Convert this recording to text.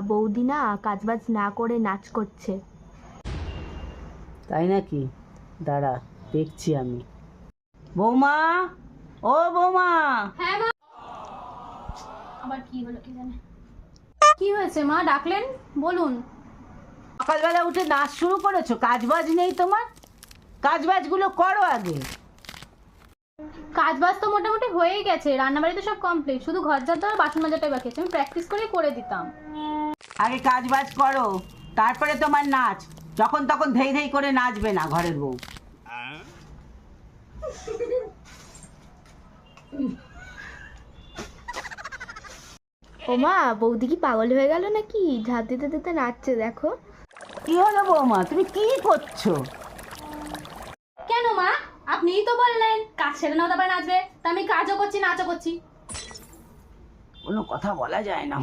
বৌদি না কাজবাজ না করে নাচ করছে। তাই নাকি? দাঁড়া দেখছি আমি। বৌমা, ও বৌমা। হ্যাঁ মা। আবার কি হলো কি জানে? কি হয়েছে মা, ডাকলেন? বলুন। সকালবেলা উঠে নাচ শুরু করেছো? কাজবাজ নেই তোমার? কাজবাজগুলো করো আগে। কাজবাজ তো মোটামুটি হয়েই গেছে, রান্নাবাড়ি তো সব কমপ্লিট, শুধু ঘর ঝাড় দেওয়া বাসন মাজাটাই বাকি আছে। আমি প্র্যাকটিস করেই করে দিতাম। আগে কাজবাজ করো, তারপরে তোমার নাচ। যখন তখন ধেই ধেই করে নাচবে না ঘরের বউ। ওমা, বৌদি কি পাগল হয়ে গেল নাকি? ঝাঁপ দিতে দিতে নাচছে দেখো। কি হলো বৌমা, তুমি কি করছো? কেন মা, আপনিই তো বললেন কাজ সেরে নাও তারপরে নাচবে, তা আমি কাজও করছি নাচও করছি। কোনো কথা বলা যায় না।